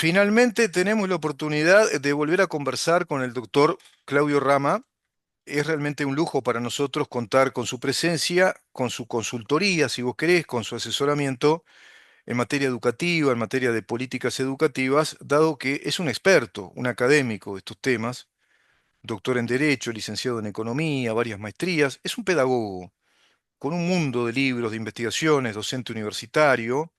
Finalmente tenemos la oportunidad de volver a conversar con el doctor Claudio Rama. Es realmente un lujo para nosotros contar con su presencia, con su consultoría, si vos querés, con su asesoramiento en materia educativa, en materia de políticas educativas, dado que es un experto, un académico de estos temas, doctor en Derecho, licenciado en Economía, varias maestrías. Es un pedagogo con un mundo de libros, de investigaciones, docente universitario.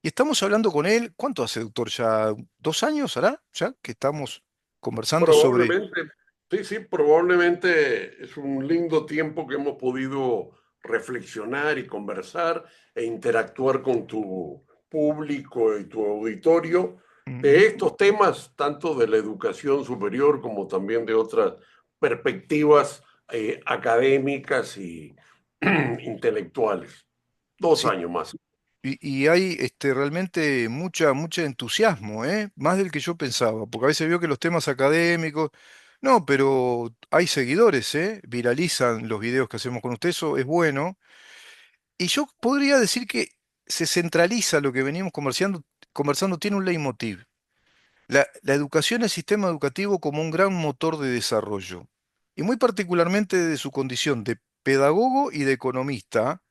Y estamos hablando con él, ¿cuánto hace, doctor? ¿Ya 2 años hará? ¿Ya que estamos conversando sobre... Probablemente, sí, sí, probablemente es un lindo tiempo que hemos podido reflexionar y conversar e interactuar con tu público y tu auditorio de Ujú. estos temas, tanto de la educación superior como también de otras perspectivas académicas y intelectuales? Dos Sí, años más. y hay realmente mucha entusiasmo, ¿eh? Más del que yo pensaba, porque a veces veo que los temas académicos, no, pero hay seguidores, ¿eh? Viralizan los videos que hacemos con usted, eso es bueno. Y yo podría decir que se centraliza lo que venimos conversando tiene un leitmotiv. La educación, el sistema educativo como un gran motor de desarrollo, y muy particularmente de su condición de pedagogo y de economista,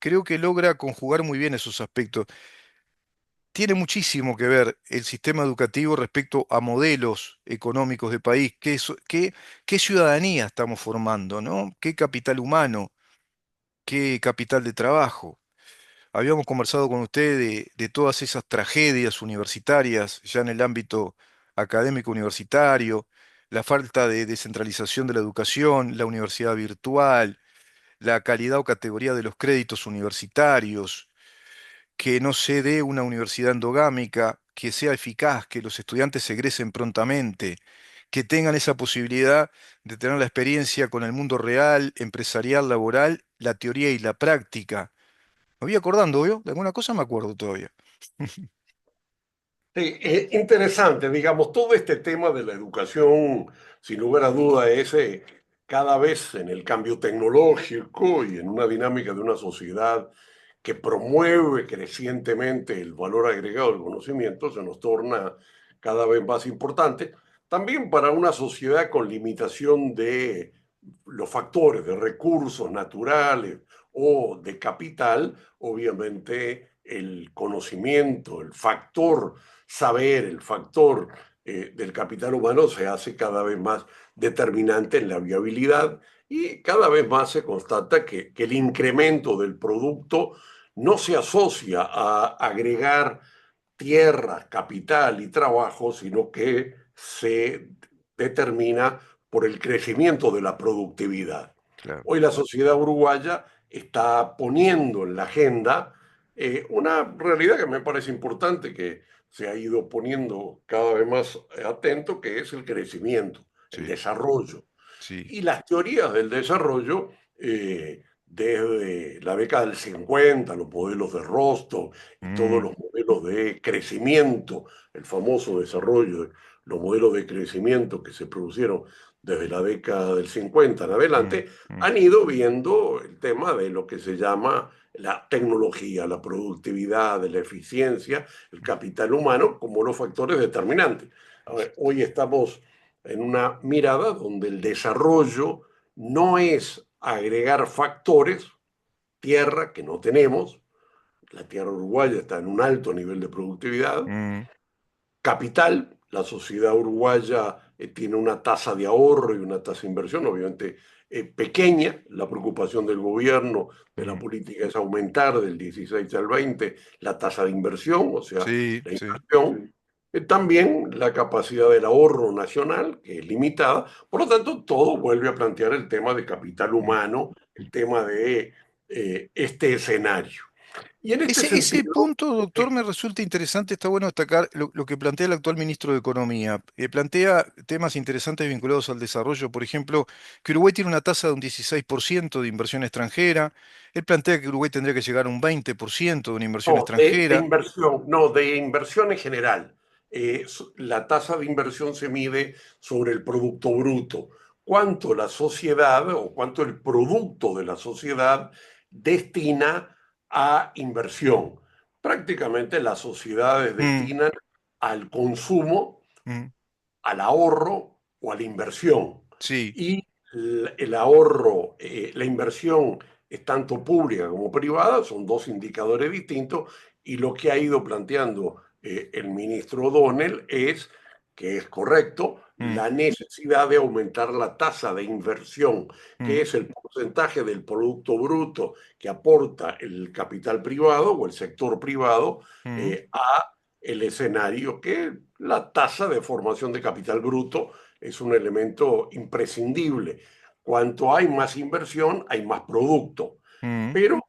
creo que logra conjugar muy bien esos aspectos. Tiene muchísimo que ver el sistema educativo respecto a modelos económicos de país, qué ciudadanía estamos formando, ¿no? ¿Qué capital humano? ¿Qué capital de trabajo? Habíamos conversado con usted de todas esas tragedias universitarias ya en el ámbito académico universitario, la falta de descentralización de la educación, la universidad virtual, la calidad o categoría de los créditos universitarios, que no se dé una universidad endogámica, que sea eficaz, que los estudiantes egresen prontamente, que tengan esa posibilidad de tener la experiencia con el mundo real, empresarial, laboral, la teoría y la práctica. Me voy acordando, ¿vio? De alguna cosa me acuerdo todavía. Sí, interesante, digamos, todo este tema de la educación, sin lugar a duda, es cada vez en el cambio tecnológico y en una dinámica de una sociedad que promueve crecientemente el valor agregado del conocimiento, se nos torna cada vez más importante. También para una sociedad con limitación de los factores de recursos naturales o de capital, obviamente el conocimiento, el factor saber, el factor del capital humano se hace cada vez más determinante en la viabilidad y cada vez más se constata que el incremento del producto no se asocia a agregar tierra, capital y trabajo, sino que se determina por el crecimiento de la productividad. Claro. Hoy la sociedad uruguaya está poniendo en la agenda una realidad que me parece importante, que se ha ido poniendo cada vez más atento, que es el crecimiento, el Sí, desarrollo. sí. Y las teorías del desarrollo, desde la década del 50, los modelos de Rostow y todos Mm, los modelos de crecimiento, el famoso desarrollo, los modelos de crecimiento que se produjeron desde la década del 50 en mm, adelante, mm. han ido viendo el tema de lo que se llama la tecnología, la productividad, la eficiencia, el capital humano como los factores determinantes. A ver, hoy estamos en una mirada donde el desarrollo no es agregar factores, tierra que no tenemos, la tierra uruguaya está en un alto nivel de productividad, Mm, capital, la sociedad uruguaya tiene una tasa de ahorro y una tasa de inversión, obviamente pequeña, la preocupación del gobierno de la mm. política es aumentar del 16 al 20 la tasa de inversión, o sea, Sí, la sí. inversión. También la capacidad del ahorro nacional, que es limitada. Por lo tanto, todo vuelve a plantear el tema de capital Mm. humano, el tema de este escenario. Y en este Ese sentido, punto, doctor, me resulta interesante. Está bueno destacar lo que plantea el actual ministro de Economía. Plantea temas interesantes vinculados al desarrollo. Por ejemplo, que Uruguay tiene una tasa de un 16% de inversión extranjera. Él plantea que Uruguay tendría que llegar a un 20% de una inversión no, de extranjera. inversión, no, de inversión en general. La tasa de inversión se mide sobre el Producto Bruto. ¿Cuánto la sociedad o cuánto el producto de la sociedad destina a inversión? Prácticamente las sociedades Mm, destinan al consumo, mm, al ahorro o a la inversión. sí, Y el ahorro, la inversión es tanto pública como privada, son dos indicadores distintos, y lo que ha ido planteando el ministro O'Donnell es, que es correcto, mm, la necesidad de aumentar la tasa de inversión, que mm, es el porcentaje del Producto Bruto que aporta el capital privado o el sector privado mm, a el escenario, que la tasa de formación de capital bruto es un elemento imprescindible. Cuanto hay más inversión, hay más producto. mm, Pero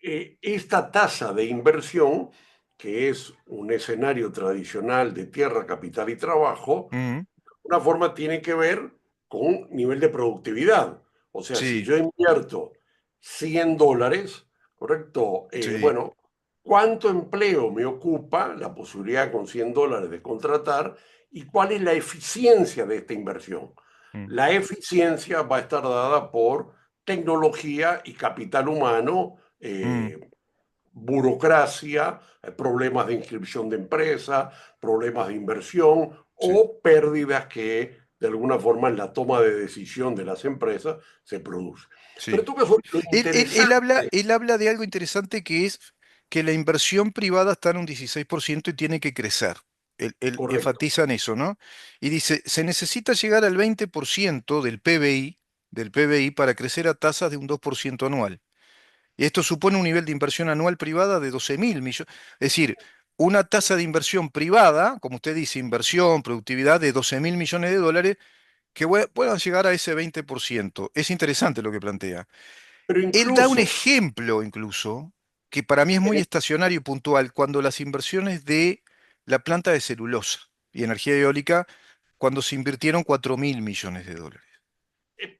esta tasa de inversión, que es un escenario tradicional de tierra, capital y trabajo, mm, una forma tiene que ver con nivel de productividad. O sea, si sí, yo invierto $100, ¿correcto? sí, Bueno, ¿cuánto empleo me ocupa la posibilidad con $100 de contratar y cuál es la eficiencia de esta inversión? mm, La eficiencia va a estar dada por tecnología y capital humano, mm, burocracia, problemas de inscripción de empresa, problemas de inversión sí. o pérdidas que de alguna forma en la toma de decisión de las empresas se produce. Pero Sí. tú ves lo interesante, Él habla de algo interesante que es que la inversión privada está en un 16% y tiene que crecer. Él correcto, enfatiza en eso, ¿no? Y dice, se necesita llegar al 20% del PBI para crecer a tasas de un 2% anual. Y esto supone un nivel de inversión anual privada de 12.000 millones. Es decir, una tasa de inversión privada, como usted dice, inversión, productividad de 12.000 millones de dólares, que puedan llegar a ese 20%. Es interesante lo que plantea. pero Él da un incluso ejemplo incluso, que para mí es muy estacionario y puntual, cuando las inversiones de la planta de celulosa y energía eólica, cuando se invirtieron 4.000 millones de dólares.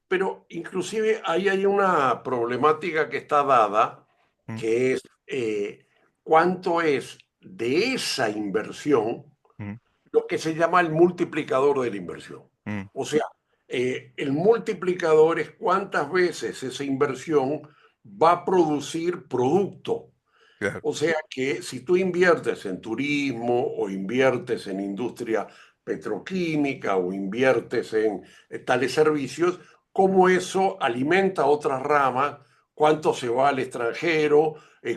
Pero inclusive ahí hay una problemática que está dada, Mm, que es cuánto es de esa inversión mm, lo que se llama el multiplicador de la inversión. mm, O sea, el multiplicador es cuántas veces esa inversión va a producir producto. claro, O sea que si tú inviertes en turismo o inviertes en industria petroquímica o inviertes en tales servicios, cómo eso alimenta otras ramas, cuánto se va al extranjero,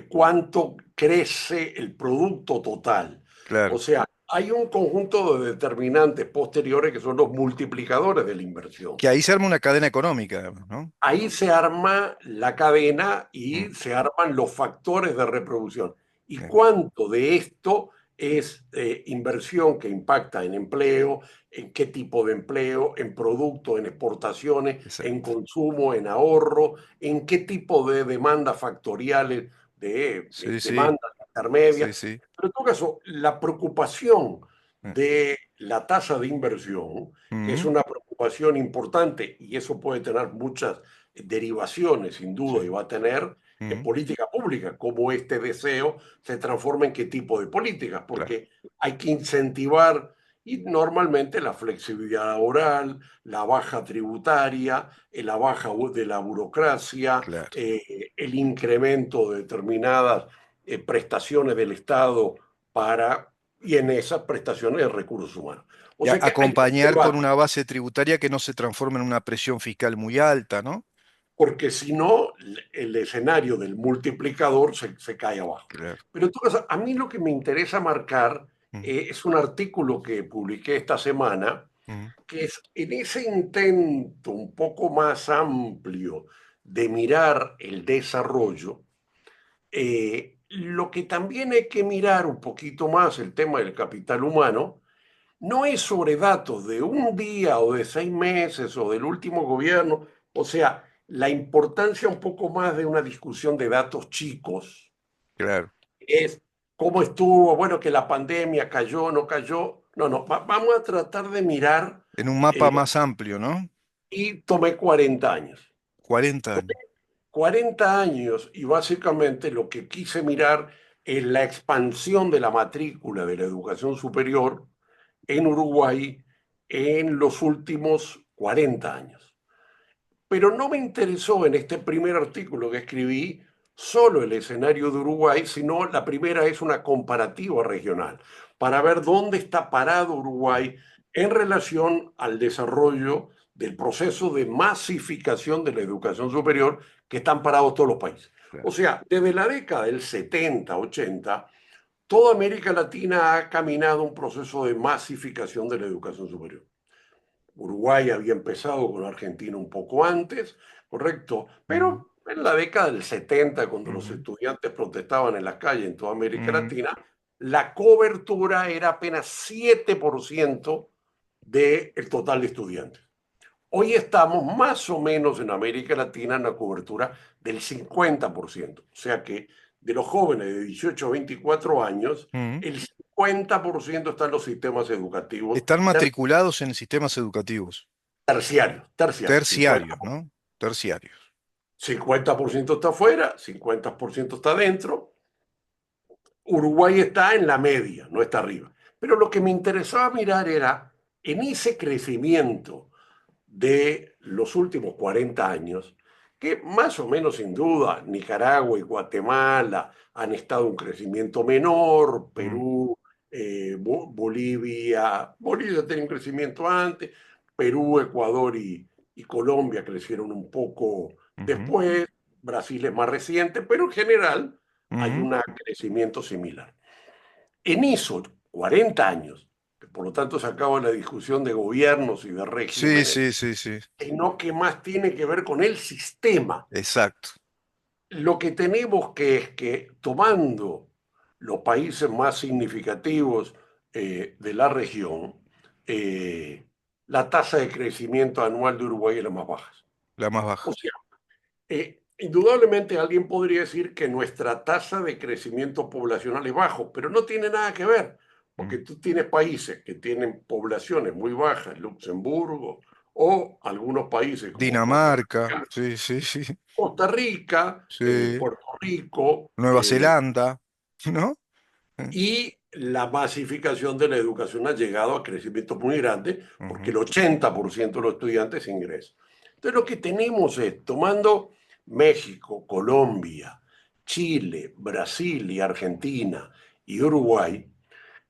cuánto crece el producto total. O claro. sea, hay un conjunto de determinantes posteriores que son los multiplicadores de la inversión. Que ahí se arma una cadena económica, además, ¿no? Ahí se arma la cadena Mm, y se arman los factores de reproducción. ¿Y bien, cuánto de esto es inversión que impacta en empleo, en qué tipo de empleo, en producto, en exportaciones, en exacto. consumo, en ahorro, en qué tipo de demandas factoriales, de Sí, sí, demandas intermedias? sí, sí. Pero en todo caso, la preocupación Mm, de la tasa de inversión, que es mm, una preocupación importante y eso puede tener muchas derivaciones, sin duda, y sí. va a tener Mm, política pública, cómo este deseo se transforma en qué tipo de políticas, claro, porque hay que incentivar y normalmente la flexibilidad laboral, la baja tributaria, la baja de la burocracia, claro. el incremento de determinadas prestaciones del Estado para, y en esas prestaciones de recursos humanos. O Y sea que hay un acompañar con debate una base tributaria que no se transforme en una presión fiscal muy alta, ¿no? porque si no, el escenario del multiplicador se cae abajo. Claro. Pero entonces, a mí lo que me interesa marcar Mm, es un artículo que publiqué esta semana, mm, que es en ese intento un poco más amplio de mirar el desarrollo, lo que también hay que mirar un poquito más el tema del capital humano, no es sobre datos de un día o de 6 meses o del último gobierno, o sea, la importancia un poco más de una discusión de datos chicos claro. es cómo estuvo, bueno, que la pandemia cayó, no cayó. No, no, vamos a tratar de mirar En un mapa eh, más amplio, ¿no? y tomé 40 años. 40 años. 40 años y básicamente lo que quise mirar es la expansión de la matrícula de la educación superior en Uruguay en los últimos 40 años. Pero no me interesó en este primer artículo que escribí solo el escenario de Uruguay, sino la primera es una comparativa regional. para ver dónde está parado Uruguay en relación al desarrollo del proceso de masificación de la educación superior que están parados todos los países. O Claro. sea, desde la década del 70, 80, toda América Latina ha caminado un proceso de masificación de la educación superior. Uruguay había empezado con Argentina un poco antes, correcto, Ujú, pero en la década del 70, cuando los ujú, estudiantes protestaban en las calles en toda América ujú. Latina, la cobertura era apenas 7% del total de estudiantes. Hoy estamos más o menos en América Latina en la cobertura del 50%. O sea que de los jóvenes de 18 a 24 años, Ujú. el 50% está en los sistemas educativos Están matriculados en sistemas educativos terciarios, terciarios, 50%. ¿no? Terciarios. 50% está afuera, 50% está adentro. Uruguay está en la media, no está arriba. Pero lo que me interesaba mirar era en ese crecimiento de los últimos 40 años, que más o menos sin duda Nicaragua y Guatemala han estado en un crecimiento menor, Mm, Perú, Bolivia tiene un crecimiento antes, Perú, Ecuador y Colombia crecieron un poco ujú, después, Brasil es más reciente, pero en general hay ujú. un crecimiento similar. En esos 40 años, que por lo tanto se acaba la discusión de gobiernos y de Sí, regímenes, sí, sí, sí. sino que más tiene que ver con el sistema. Exacto. Lo que tenemos que es que tomando los países más significativos de la región, eh, la tasa de crecimiento anual de Uruguay es la más baja. La más O baja. sea, indudablemente alguien podría decir que nuestra tasa de crecimiento poblacional es bajo, pero no tiene nada que ver, porque Mm. tú tienes países que tienen poblaciones muy bajas, Luxemburgo, o algunos países como Dinamarca. Sí, sí, sí. Costa Rica, Sí. Puerto Rico, Nueva Zelanda. ¿No? y la masificación de la educación ha llegado a crecimientos muy grandes porque Ujú, el 80% de los estudiantes ingresan. Entonces lo que tenemos es, tomando México, Colombia, Chile, Brasil y Argentina y Uruguay,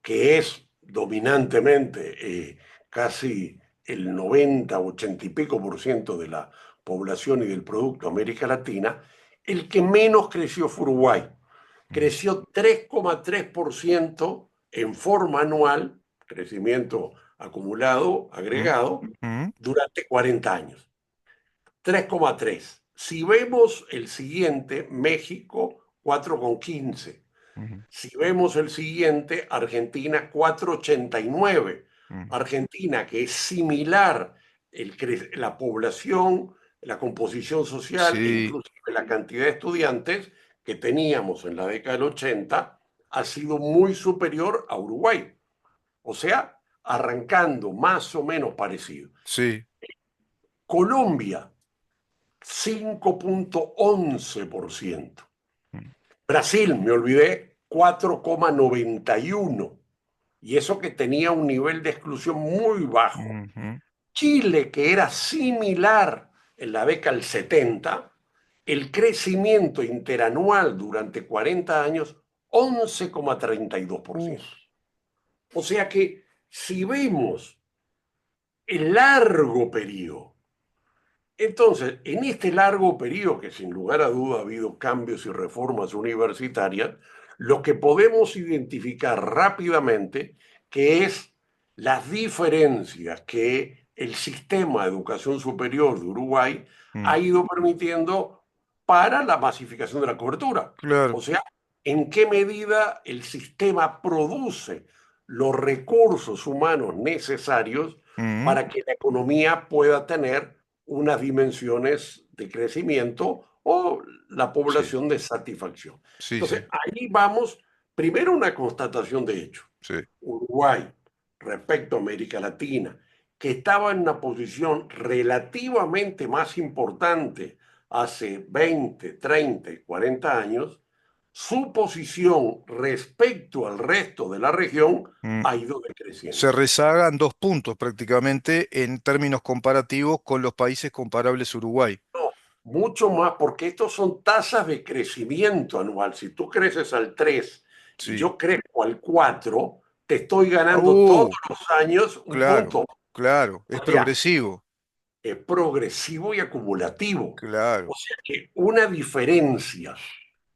que es dominantemente casi el 90, 80 y pico por ciento de la población y del Producto de América Latina, el que menos creció fue Uruguay. ujú, Creció 3,3% en forma anual, crecimiento acumulado, ujú, agregado, ujú, durante 40 años. 3,3. Si vemos el siguiente, México 4,15. ujú, Si vemos el siguiente, Argentina 4,89. ujú. Argentina, que es similar la población, la composición social e Sí, incluso la cantidad de estudiantes que teníamos en la década del 80, ha sido muy superior a Uruguay. O sea, arrancando más o menos parecido. sí. Colombia, 5,11%. Mm, Brasil, me olvidé, 4,91. Y eso que tenía un nivel de exclusión muy bajo. ujú. Chile, que era similar en la década del 70, el crecimiento interanual durante 40 años, 11,32%. Uf. O sea que si vemos el largo periodo, entonces, en este largo periodo, que sin lugar a duda ha habido cambios y reformas universitarias, lo que podemos identificar rápidamente que es las diferencias que el sistema de educación superior de Uruguay ha Mm, ido permitiendo para la masificación de la cobertura. claro. O sea, en qué medida el sistema produce los recursos humanos necesarios Mm, para que la economía pueda tener unas dimensiones de crecimiento o la sí, población de satisfacción. sí, sí, Entonces, ahí vamos, primero una constatación de hecho. sí. Uruguay, respecto a América Latina, que estaba en una posición relativamente más importante hace 20, 30 y 40 años, su posición respecto al resto de la región Mm. ha ido Se decreciendo. rezagan 2 puntos prácticamente en términos comparativos con los países comparables a Uruguay. No, mucho más, porque estos son tasas de crecimiento anual. Si tú creces al 3 y Sí. yo crezco al 4, te estoy Ah, ganando todos los años un claro, punto. claro, es O sea, progresivo, es progresivo y acumulativo. O claro. sea que una diferencia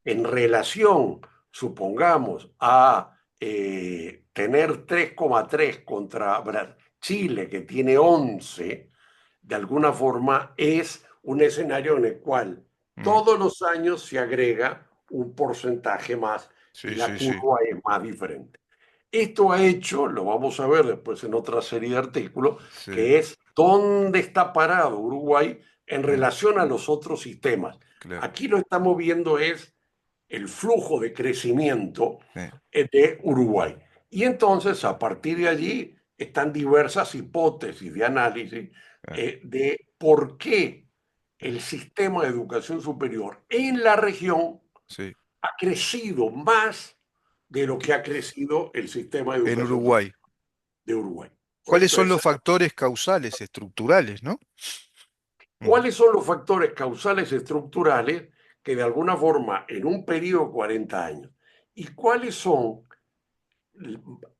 en relación, supongamos, a tener 3,3 contra Chile, que tiene 11, de alguna forma es un escenario en el cual Mm, todos los años se agrega un porcentaje más y sí, la sí, sí, curva es más diferente. Esto ha hecho, lo vamos a ver después en otra serie de artículos, sí, que es dónde está parado Uruguay en mm, relación a los otros sistemas. claro, Aquí lo estamos viendo es el flujo de crecimiento sí, de Uruguay. Y entonces, a partir de allí, están diversas hipótesis de análisis claro, de por qué el sistema de educación superior en la región sí. ha crecido más de lo que ha crecido el sistema de En educación superior Uruguay. de Uruguay. ¿Cuáles Esto son es, los factores causales, estructurales, no? Mm, ¿cuáles son los factores causales estructurales que de alguna forma en un periodo de 40 años y cuáles son,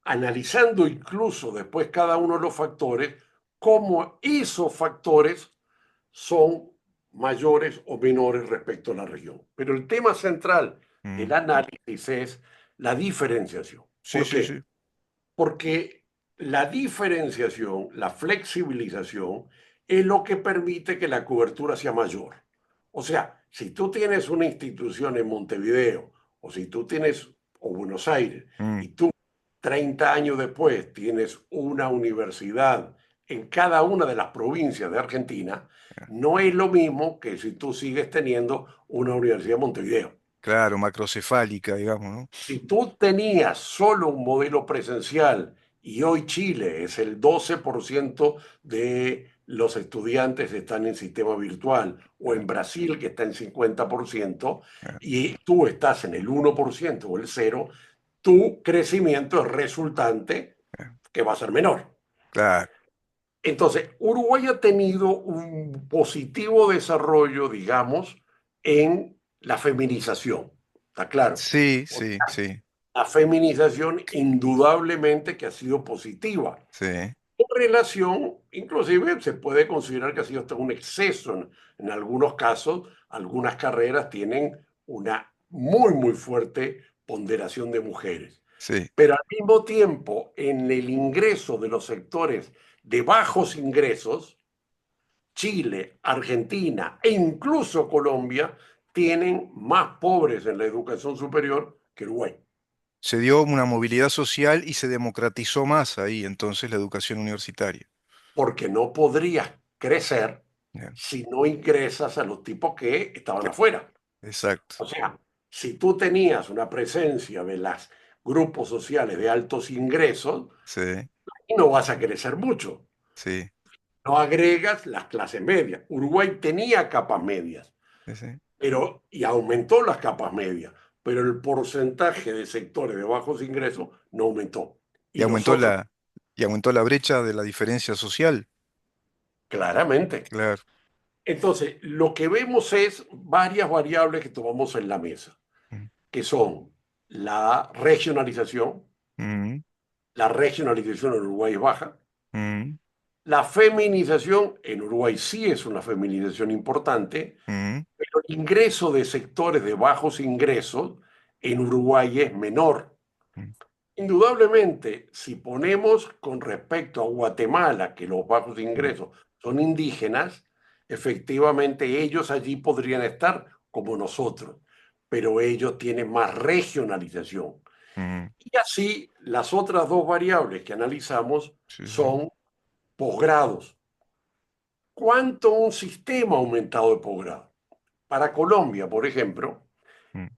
analizando incluso después cada uno de los factores, cómo esos factores son mayores o menores respecto a la región? Pero el tema central del mm, análisis es la diferenciación. sí, ¿Por sí, qué? sí, Porque la diferenciación, la flexibilización, es lo que permite que la cobertura sea mayor. O sea, si tú tienes una institución en Montevideo, o si tú tienes, o Buenos Aires, mm, y tú 30 años después tienes una universidad en cada una de las provincias de Argentina, no es lo mismo que si tú sigues teniendo una universidad en Montevideo. claro, macrocefálica, digamos, ¿no? Si tú tenías solo un modelo presencial y hoy Chile es el 12% de los estudiantes están en sistema virtual, o Claro, en Brasil que está en 50% claro, y tú estás en el 1% o el 0%, tu crecimiento es resultante claro, que va a ser menor. claro. Entonces, Uruguay ha tenido un positivo desarrollo, digamos, en la feminización. ¿Está claro? Sí, sí, sí, La feminización indudablemente que ha sido positiva. sí, En relación, inclusive se puede considerar que ha sido hasta un exceso en algunos casos. Algunas carreras tienen una muy fuerte ponderación de mujeres. sí, Pero al mismo tiempo, en el ingreso de los sectores de bajos ingresos, Chile, Argentina e incluso Colombia tienen más pobres en la educación superior que Uruguay. se dio una movilidad social y se democratizó más ahí entonces la educación universitaria. Porque no podrías crecer Ya, si no ingresas a los tipos que estaban cla- afuera. exacto. O sea, si tú tenías una presencia de los grupos sociales de altos ingresos, Sí, no vas a crecer mucho. sí, No agregas las clases medias. Uruguay tenía capas medias, sí, sí. y aumentó las capas medias, pero el porcentaje de sectores de bajos ingresos no aumentó. Y Y los otros, y aumentó la brecha de la diferencia social. claramente. Claro. Entonces, lo que vemos es varias variables que tomamos en la mesa, Mm, que son la regionalización. mm, La regionalización en Uruguay es baja. mm, La feminización en Uruguay sí es una feminización importante, mm, pero el ingreso de sectores de bajos ingresos en Uruguay es menor. mm, Indudablemente, si ponemos con respecto a Guatemala, que los bajos mm, ingresos son indígenas, efectivamente ellos allí podrían estar como nosotros, pero ellos tienen más regionalización. mm. Y así, las otras dos variables que analizamos Sí, sí. son posgrados. ¿Cuánto un sistema ha aumentado de posgrado? Para Colombia, por ejemplo, Mm,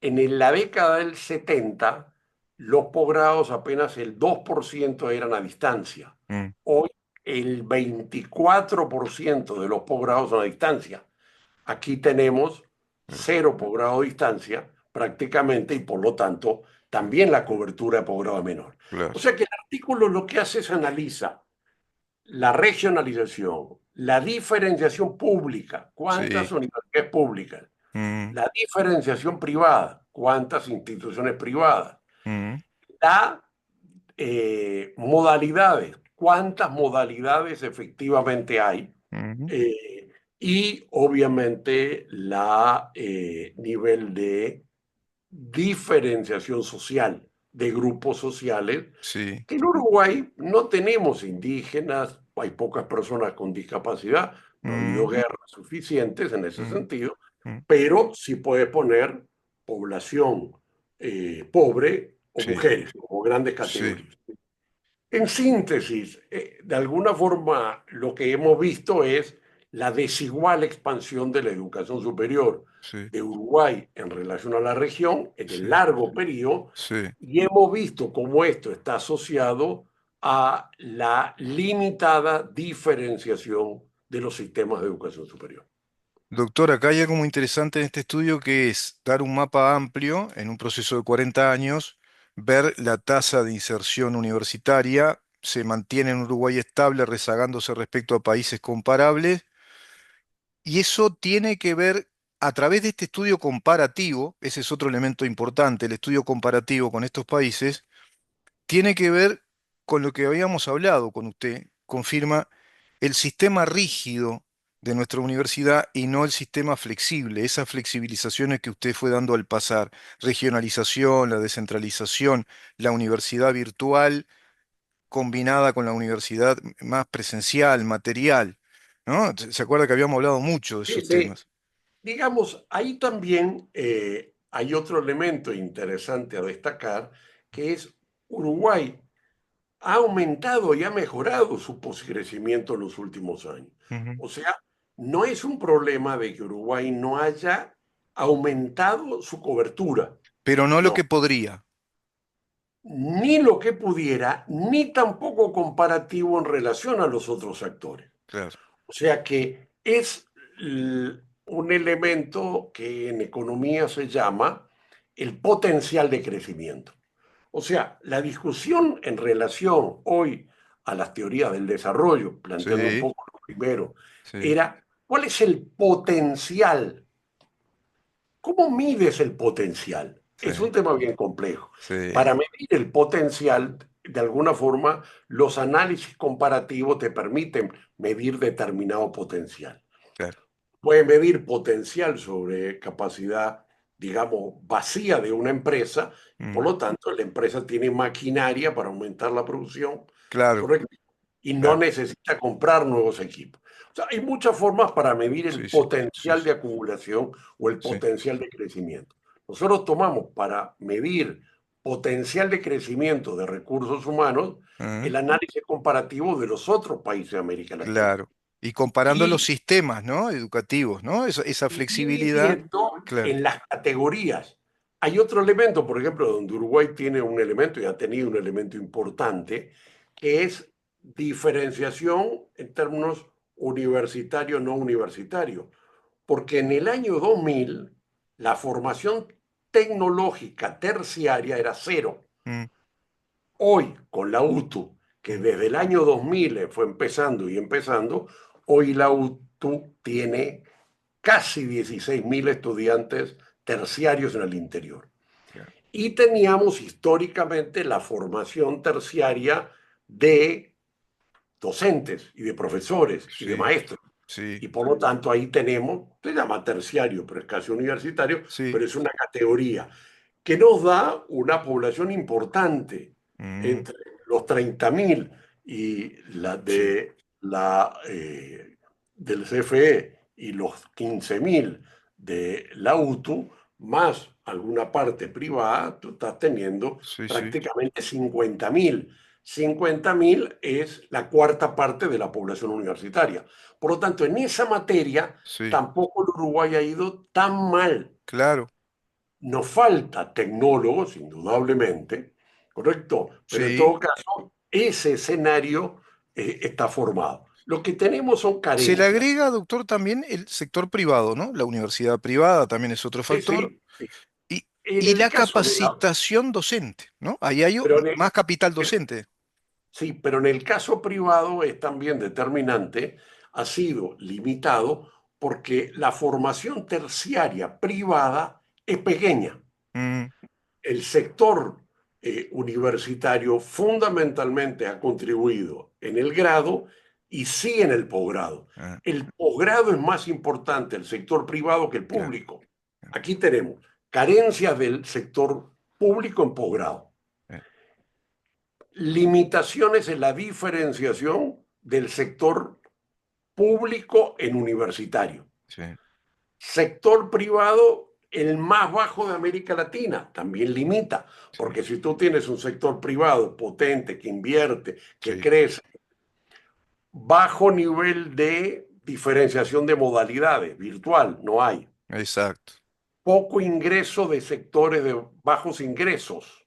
en la década del 70, los posgrados apenas el 2% eran a distancia. mm, Hoy el 24% de los posgrados son a distancia. Aquí tenemos claro, cero posgrado a distancia prácticamente y por lo tanto también la cobertura de posgrado es menor. claro. O sea que el artículo lo que hace es analiza la regionalización, la diferenciación pública, cuántas Sí. universidades públicas, Mm, la diferenciación privada, cuántas instituciones privadas, mm, la modalidades, cuántas modalidades efectivamente hay, Ujú. eh, y obviamente la nivel de diferenciación social de grupos sociales, Sí. que en Uruguay no tenemos indígenas, hay pocas personas con discapacidad, no ha habido Mm, guerras suficientes en ese mm, sentido, mm. pero sí puede poner población pobre o Sí, mujeres como grandes sí, categorías. En síntesis, de alguna forma lo que hemos visto es la desigual expansión de la educación superior sí, de Uruguay en relación a la región en el sí, largo periodo, sí. y hemos visto cómo esto está asociado a la limitada diferenciación de los sistemas de educación superior. Doctor, acá hay algo muy interesante en este estudio que es dar un mapa amplio en un proceso de 40 años, ver la tasa de inserción universitaria, se mantiene en Uruguay estable, rezagándose respecto a países comparables, y eso tiene que ver a través de este estudio comparativo, ese es otro elemento importante, el estudio comparativo con estos países, tiene que ver con lo que habíamos hablado con usted, confirma el sistema rígido de nuestra universidad y no el sistema flexible, esas flexibilizaciones que usted fue dando al pasar, regionalización, la descentralización, la universidad virtual combinada con la universidad más presencial, material, ¿no? ¿Se acuerda que habíamos hablado mucho de esos temas? Digamos, ahí también hay otro elemento interesante a destacar, que es Uruguay ha aumentado y ha mejorado su crecimiento en los últimos años. Ujú. O sea, no es un problema de que Uruguay no haya aumentado su cobertura, Pero no lo no, que podría, ni lo que pudiera, ni tampoco comparativo en relación a los otros actores. claro. O sea que es un elemento que en economía se llama el potencial de crecimiento. O sea, la discusión en relación hoy a las teorías del desarrollo, planteando un Sí, poco lo primero, sí, era ¿cuál es el potencial? ¿Cómo mides el potencial? sí, Es un tema bien complejo. sí, Para medir el potencial, de alguna forma, los análisis comparativos te permiten medir determinado potencial. claro. Puede medir potencial sobre capacidad, digamos, vacía de una empresa, y por Mm, lo tanto la empresa tiene maquinaria para aumentar la producción, claro, ¿correcto? Y no claro. necesita comprar nuevos equipos. O sea, hay muchas formas para medir el Sí, sí, sí, potencial sí, de acumulación o el sí. potencial de crecimiento. Nosotros tomamos para medir potencial de crecimiento de recursos humanos Ah, el análisis comparativo de los otros países de América Latina. claro. Y comparando los Y sistemas, ¿no? Educativos, ¿no? Esa y flexibilidad, dividiendo claro. en las categorías. Hay otro elemento, por ejemplo, donde Uruguay tiene un elemento y ha tenido un elemento importante, que es diferenciación en términos universitario-no universitario. Porque en el año 2000 la formación tecnológica terciaria era cero. Mm, Hoy, con la UTU, que mm, desde el año 2000 fue empezando y empezando, hoy la UTU tiene casi 16.000 estudiantes terciarios en el interior. claro. Y teníamos históricamente la formación terciaria de docentes y de profesores y de Sí, maestros. sí, Y por lo tanto ahí tenemos, se llama terciario, pero es casi universitario, sí. pero es una categoría que nos da una población importante Mm, entre los 30.000 y la sí, de del CFE y los 15.000 de la UTU, más alguna parte privada, tú estás teniendo sí, sí, prácticamente 50.000. 50.000 es la cuarta parte de la población universitaria. Por lo tanto, en esa materia sí, tampoco el Uruguay ha ido tan mal. claro. Nos falta tecnólogos, indudablemente, ¿correcto? Pero en Sí. todo caso, ese escenario está formado. Lo que tenemos son Se le carencias. agrega, doctor, también el sector privado, ¿no? La universidad privada también es otro Sí, factor. sí, sí. Y, En y el la caso de la... capacitación docente, ¿no? Ahí hay Pero más capital pero- docente. sí, pero en el caso privado es también determinante, ha sido limitado porque la formación terciaria privada es pequeña. Mm, El sector universitario fundamentalmente ha contribuido en el grado y sí en el posgrado. Ah, El posgrado es más importante el sector privado que el claro, público. claro, Aquí tenemos carencias del sector público en posgrado, eh, limitaciones en la diferenciación del sector público en universitario. sí, Sector privado, el más bajo de América Latina, también limita, sí, porque si tú tienes un sector privado potente que invierte, que sí, crece, bajo nivel de diferenciación de modalidades, virtual, no hay. exacto, Poco ingreso de sectores de bajos ingresos.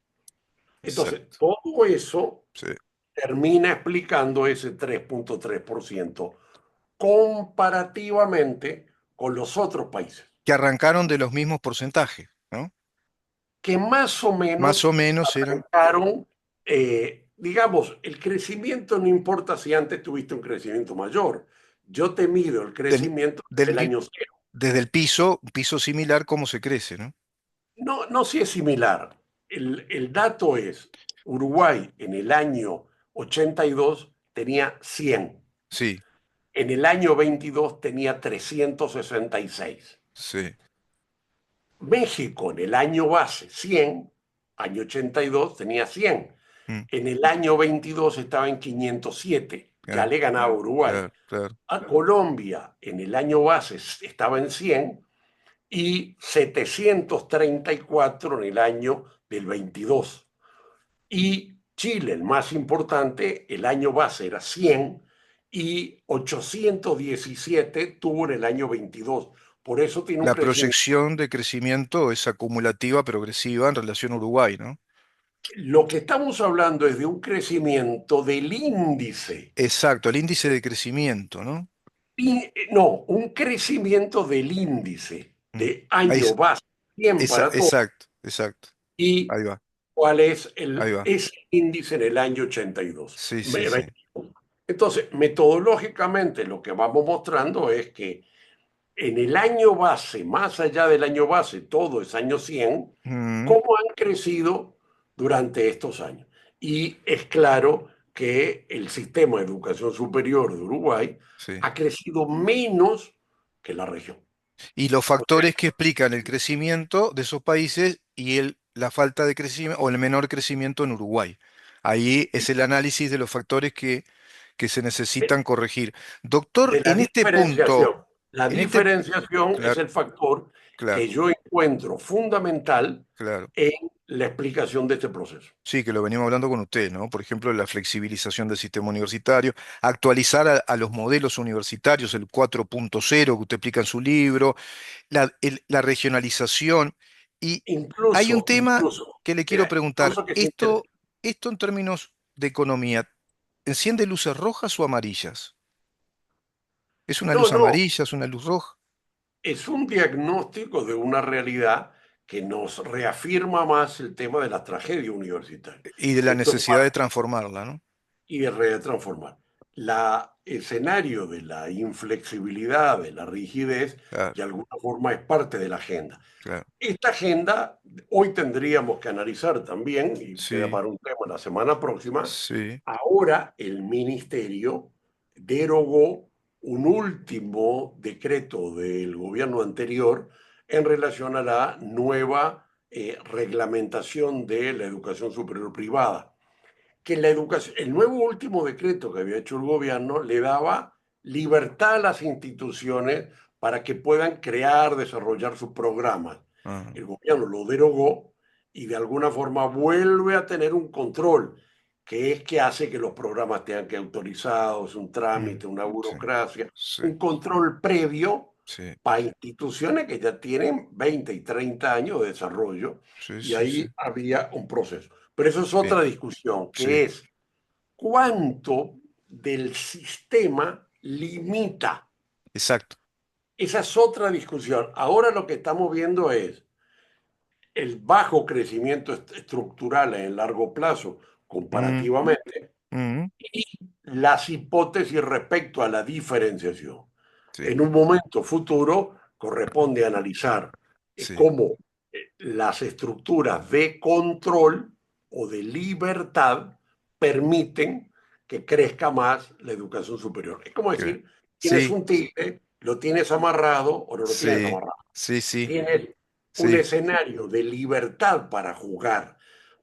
Entonces, exacto, todo eso sí. termina explicando ese 3.3% comparativamente con los otros países, Que arrancaron de los mismos porcentajes, ¿no? que más o Más o menos menos eran arrancaron, digamos, el crecimiento no importa si antes tuviste un crecimiento mayor. Yo te mido el del, crecimiento desde del el mi- año cero. desde el piso, un piso similar, cómo se crece, ¿no? No, no si es similar. El dato es, Uruguay en el año 82 tenía 100. Sí, En el año 22 tenía 366. sí, México en el año base 100, año 82 tenía 100. mm, En el año 22 estaba en 507. Ya ah, le ganaba a Uruguay. claro, claro. A Colombia en el año base estaba en 100 y 734 en el año del 22. Y Chile, el más importante, el año base era 100 y 817 tuvo en el año 22. Por eso tiene un La crecimiento. proyección de crecimiento es acumulativa, progresiva en relación a Uruguay, ¿no? Lo que estamos hablando es de un crecimiento del índice. Exacto, el índice de crecimiento, ¿no? No, un crecimiento del índice Mm. de Ahí año base 100 para todo. exacto, exacto. ¿Y Ahí va, cuál es ahí va. ese índice en el año 82? Sí, sí, sí. Entonces, metodológicamente lo que vamos mostrando es que en el año base, más allá del año base, todo es año 100, Mm, cómo han crecido durante estos años. Y es claro que el sistema de educación superior de Uruguay sí. ha crecido menos que la región. Y los O sea, factores que explican el crecimiento de esos países y la falta de crecimiento o el menor crecimiento en Uruguay. Ahí es el análisis de los factores que se necesitan corregir. Doctor, de la diferenciación. La en este, diferenciación es claro, el factor claro, que yo encuentro fundamental claro. en la explicación de este proceso. Sí, que lo venimos hablando con usted, ¿no? Por ejemplo, la flexibilización del sistema universitario, actualizar a los modelos universitarios, el 4.0 que usted explica en su libro, la regionalización. Y hay un tema que le quiero Mira, preguntar. incluso que se Esto en términos de economía, ¿enciende luces rojas o amarillas? ¿Es una no, luz no, amarilla, es una luz roja? es un diagnóstico de una realidad que nos reafirma más el tema de la tragedia universitaria. Y de la Esto es necesidad de transformarla, ¿no? y de transformar. La escenario de la inflexibilidad, de la rigidez, Claro, de alguna forma es parte de la agenda. claro. Esta agenda hoy tendríamos que analizar también, y queda Sí, para un tema la semana próxima. sí. Ahora el ministerio derogó un último decreto del gobierno anterior en relación a la nueva reglamentación de la educación superior privada, que la educación, el nuevo último decreto que había hecho el gobierno le daba libertad a las instituciones para que puedan crear, desarrollar sus programas. Ah, El gobierno lo derogó y de alguna forma vuelve a tener un control, que es que hace que los programas tengan que autorizados, un mm, trámite, una sí, burocracia, sí, un control previo sí, para instituciones que ya tienen 20 y 30 años de desarrollo, sí, y sí, sí. ahí había un proceso. Pero eso es Bien, otra discusión, sí, que es cuánto del sistema limita. exacto. Esa es otra discusión. Ahora lo que estamos viendo es el bajo crecimiento estructural en largo plazo Mm, comparativamente mm, y las hipótesis respecto a la diferenciación. sí, En un momento futuro corresponde analizar sí, cómo las estructuras de control o de libertad permiten que crezca más la educación superior. Es como que- decir, tienes sí, un tigre, lo tienes amarrado o no lo tienes sí, amarrado. sí, sí, Tienes un sí. escenario de libertad para jugar.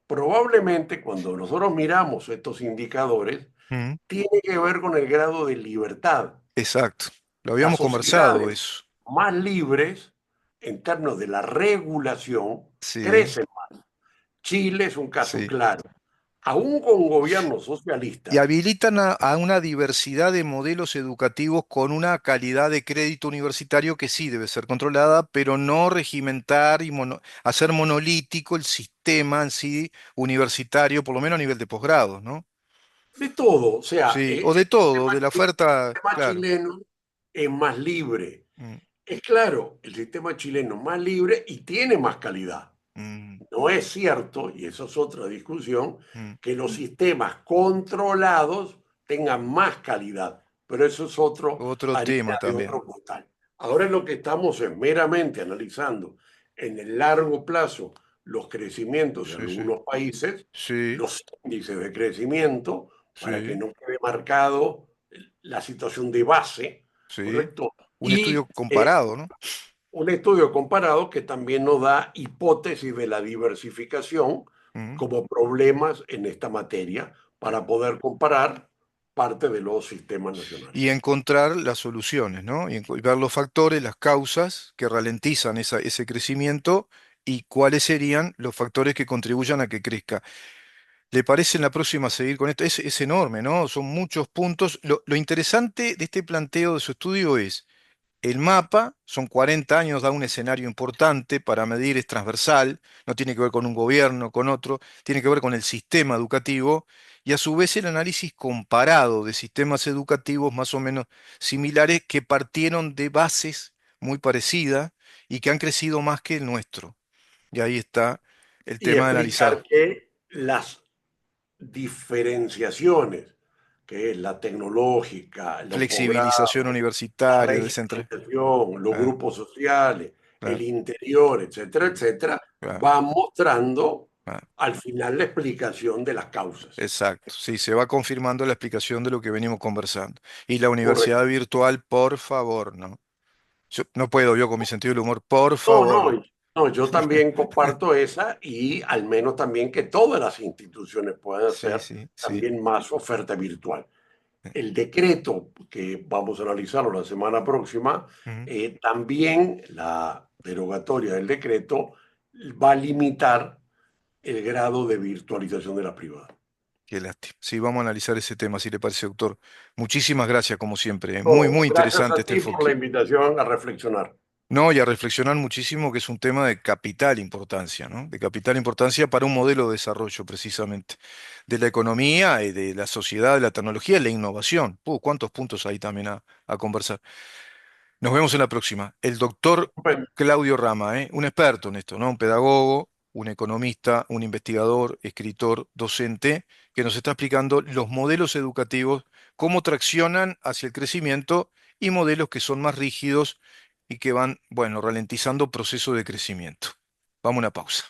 Probablemente cuando nosotros miramos estos indicadores, Mm, tiene que ver con el grado de libertad. exacto. Lo Las habíamos conversado sociedades eso. más libres en términos de la regulación Sí, crecen más. Chile es un caso sí. claro. Aún con gobiernos Y socialistas, habilitan a una diversidad de modelos educativos con una calidad de crédito universitario que sí debe ser controlada, pero no regimentar y hacer monolítico el sistema en sí universitario, por lo menos a nivel de posgrado, ¿no? de todo, o sea, Sí, o de todo, de la el oferta, sistema claro. chileno es más libre. Mm, Es claro, el sistema chileno es más libre y tiene más calidad. mm, No es cierto, y eso es otra discusión, mm. que los sistemas controlados tengan más calidad, pero eso es otro Otro tema harina de también. otro costal. Ahora lo que estamos es meramente analizando en el largo plazo los crecimientos de Sí, sí, algunos países, sí, los índices de crecimiento, para que sí, no quede marcado la situación de base, sí. ¿correcto? Un estudio Y comparado, ¿no? un estudio comparado que también nos da hipótesis de la diversificación Mm. como problemas en esta materia para poder comparar parte de los sistemas nacionales. Y encontrar las soluciones, ¿no? Y ver los factores, las causas que ralentizan ese crecimiento y cuáles serían los factores que contribuyan a que crezca. ¿Le parece en la próxima seguir con esto? Es enorme, ¿no? Son muchos puntos. Lo interesante de este planteo de su estudio es el mapa, son 40 años, da un escenario importante para medir, es transversal, no tiene que ver con un gobierno, con otro, tiene que ver con el sistema educativo y a su vez el análisis comparado de sistemas educativos más o menos similares que partieron de bases muy parecidas y que han crecido más que el nuestro. Y ahí está el Y tema de analizar explicar que las diferenciaciones, que es la tecnológica, los flexibilización posgrados, la universitaria, regionalización, los ah, grupos sociales, el claro, interior, etcétera, etcétera, claro, va mostrando ah. al final la explicación de las causas. Exacto, sí, se va confirmando la explicación de lo que venimos conversando. Y la universidad Correcto. virtual, por favor, ¿no? Yo no puedo yo con mi sentido del humor, por No, favor, no, ¿no? no, yo también comparto esa y al menos también que todas las instituciones puedan Sí, hacer sí, sí. también más oferta virtual. El decreto que vamos a analizarlo la semana próxima, Ujú. también la derogatoria del decreto va a limitar el grado de virtualización de la privada. Qué lástima. Sí, vamos a analizar ese tema, si le parece, doctor. Muchísimas gracias, como siempre. Muy, No, muy gracias interesante a este ti por enfoque. la invitación a reflexionar. No, y a reflexionar muchísimo que es un tema de capital importancia, ¿no? De capital importancia para un modelo de desarrollo, precisamente, de la economía y de la sociedad, de la tecnología y la innovación. ¿Cuántos puntos hay también a conversar? Nos vemos en la próxima. El doctor Bueno, Claudio Rama, ¿eh? Un experto en esto, ¿no? Un pedagogo, un economista, un investigador, escritor, docente, que nos está explicando los modelos educativos, cómo traccionan hacia el crecimiento y modelos que son más rígidos y que van, bueno, ralentizando procesos de crecimiento. Vamos a una pausa.